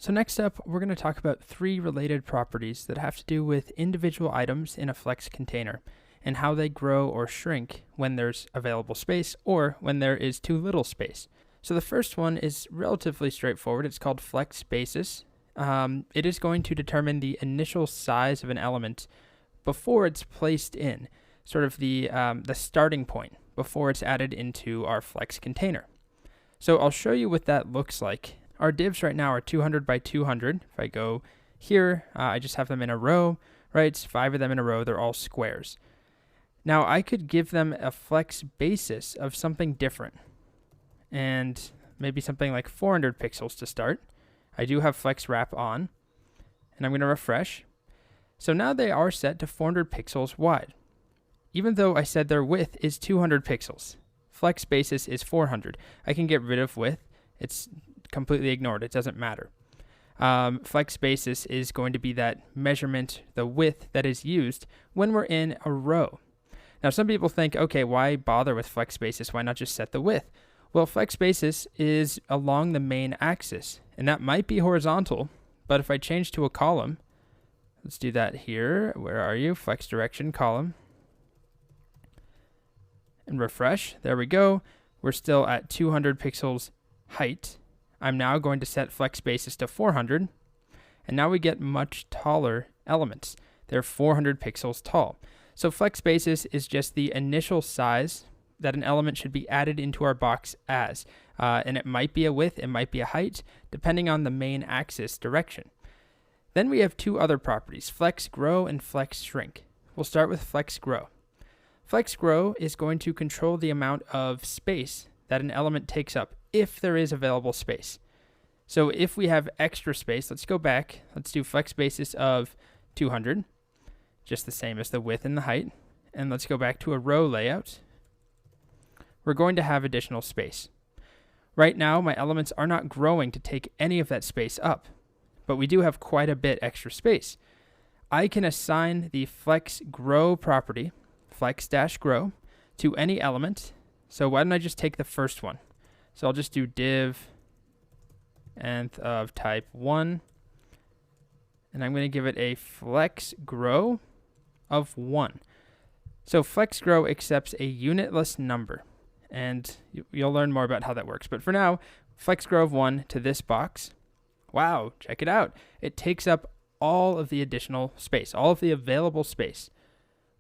So next up, we're going to talk about 3 related properties that have to do with individual items in a Flex container and how they grow or shrink when there's available space or when there is too little space. So the first one is relatively straightforward. It's called Flex basis. It is going to determine the initial size of an element before it's placed in, sort of the starting point before it's added into our Flex container. So I'll show you what that looks like. Our divs right now are 200 by 200. If I go here, I just have them in a row, right? It's 5 of them in a row. They're all squares. Now I could give them a Flex basis of something different, and maybe something like 400 pixels to start. I do have Flex wrap on, and I'm going to refresh. So now they are set to 400 pixels wide, even though I said their width is 200 pixels. Flex basis is 400. I can get rid of width. It's completely ignored. It doesn't matter. Flex basis is going to be that measurement, the width that is used when we're in a row. Now, some people think, okay, why bother with Flex basis? Why not just set the width? Well, Flex basis is along the main axis, and that might be horizontal, but if I change to a column, let's do that here. Where are you? Flex direction column. And refresh. There we go. We're still at 200 pixels height. I'm now going to set Flex basis to 400, and now we get much taller elements. They're 400 pixels tall. So Flex basis is just the initial size that an element should be added into our box as, and it might be a width, it might be a height, depending on the main axis direction. Then we have 2 other properties, Flex grow and Flex shrink. We'll start with Flex grow. Flex grow is going to control the amount of space that an element takes up if there is available space. So if we have extra space, let's go back. Let's do Flex basis of 200, just the same as the width and the height. And let's go back to a row layout. We're going to have additional space. Right now, my elements are not growing to take any of that space up, but we do have quite a bit extra space. I can assign the Flex grow property, Flex-grow, to any element. So why don't I just take the first one? So I'll just do div nth of type 1, and I'm going to give it a Flex grow of 1. So Flex grow accepts a unitless number, and you'll learn more about how that works. But for now, Flex grow of 1 to this box. Wow, check it out. It takes up all of the additional space, all of the available space.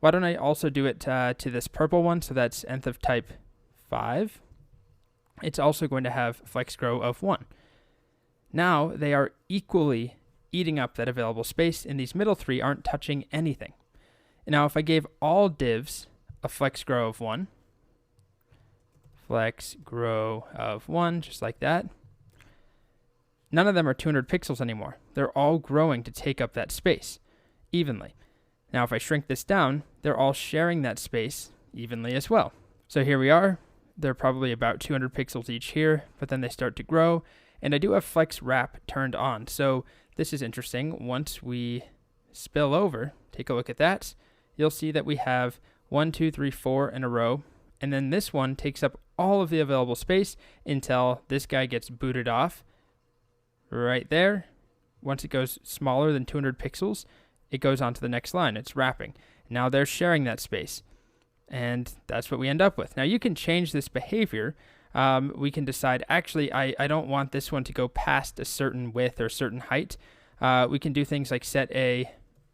Why don't I also do it to this purple one? So that's nth of type 5. It's also going to have Flex grow of 1. Now they are equally eating up that available space, and these middle 3 aren't touching anything. And now if I gave all divs a Flex grow of 1, Flex grow of 1, just like that, none of them are 200 pixels anymore. They're all growing to take up that space evenly. Now if I shrink this down, they're all sharing that space evenly as well. So here we are. They're probably about 200 pixels each here, but then they start to grow. And I do have Flex wrap turned on. So this is interesting. Once we spill over, take a look at that, you'll see that we have 1, 2, 3, 4 in a row. And then this one takes up all of the available space until this guy gets booted off right there. Once it goes smaller than 200 pixels, it goes on to the next line. It's wrapping. Now they're sharing that space. And that's what we end up with. Now you can change this behavior. We can decide, actually, I don't want this one to go past a certain width or a certain height. We can do things like set a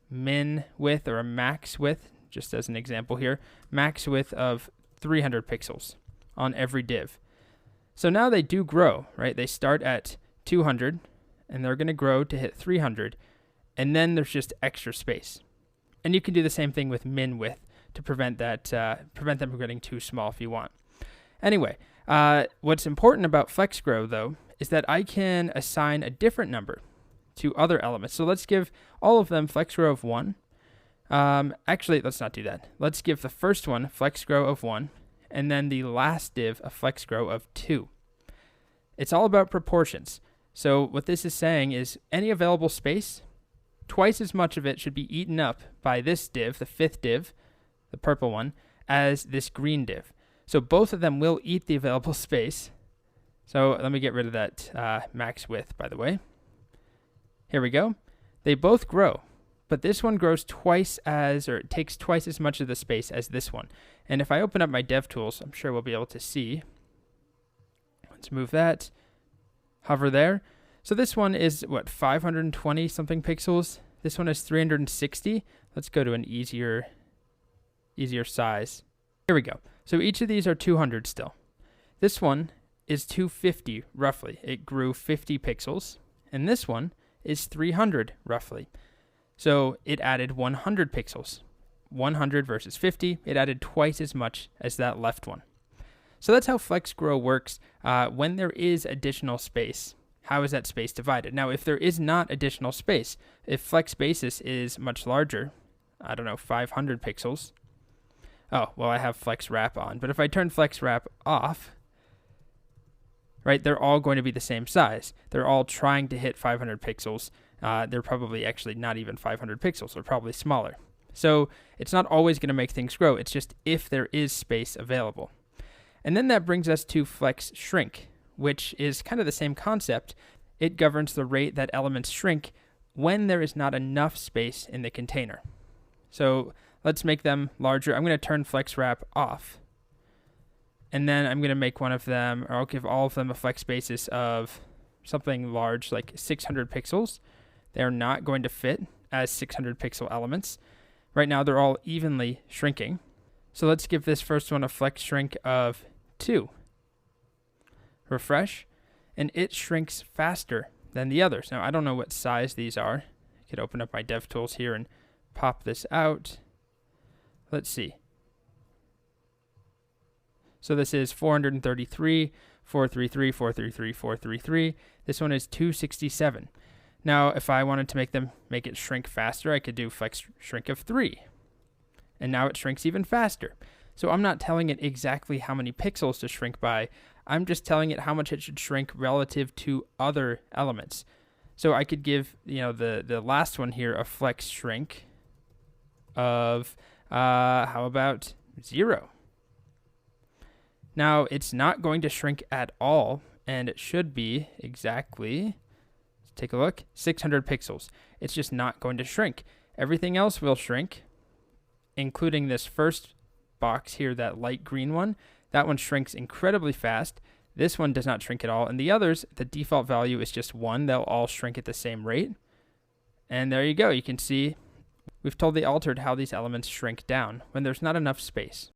min width or a max width, just as an example here, max width of 300 pixels on every div. So now they do grow, right? They start at 200 and they're going to grow to hit 300, and then there's just extra space. And you can do the same thing with min width to prevent them from getting too small if you want. Anyway, what's important about Flex grow though is that I can assign a different number to other elements. So let's give all of them Flex grow of 1. Actually, let's not do that. Let's give the first one Flex grow of 1, and then the last div a Flex grow of 2. It's all about proportions. So what this is saying is any available space, twice as much of it should be eaten up by this div, the 5th div, the purple one, as this green div. So both of them will eat the available space. So let me get rid of that max width, by the way. Here we go. They both grow, but this one grows twice as, or it takes twice as much of the space as this one. And if I open up my DevTools, I'm sure we'll be able to see. Let's move that. Hover there. So this one is, what, 520 something pixels? This one is 360. Let's go to an easier size. Here we go. So each of these are 200 still. This one is 250 roughly. It grew 50 pixels. And this one is 300 roughly. So it added 100 pixels. 100 versus 50, it added twice as much as that left one. So that's how Flex Grow works when there is additional space. How is that space divided? Now, if there is not additional space, if Flex Basis is much larger, I don't know, 500 pixels. Oh, well, I have Flex Wrap on. But if I turn Flex Wrap off, right, they're all going to be the same size. They're all trying to hit 500 pixels. They're probably actually not even 500 pixels. They're probably smaller. So it's not always going to make things grow. It's just if there is space available. And then that brings us to Flex Shrink, which is kind of the same concept. It governs the rate that elements shrink when there is not enough space in the container. So let's make them larger. I'm going to turn Flex Wrap off. And then I'm going to make one of them, or I'll give all of them a flex basis of something large, like 600 pixels. They're not going to fit as 600 pixel elements. Right now, they're all evenly shrinking. So let's give this first one a flex shrink of 2. Refresh, and it shrinks faster than the others. Now, I don't know what size these are. I could open up my DevTools here and pop this out. Let's see. So this is 433, 433, 433, 433. This one is 267. Now, if I wanted to make it shrink faster, I could do flex shrink of 3. And now it shrinks even faster. So I'm not telling it exactly how many pixels to shrink by. I'm just telling it how much it should shrink relative to other elements. So I could give, the last one here a flex shrink of, how about 0? Now, it's not going to shrink at all, and it should be exactly, let's take a look, 600 pixels. It's just not going to shrink. Everything else will shrink, including this first box here, that light green one. That one shrinks incredibly fast. This one does not shrink at all. And the others, the default value is just 1. They'll all shrink at the same rate. And there you go. You can see we've totally altered how these elements shrink down when there's not enough space.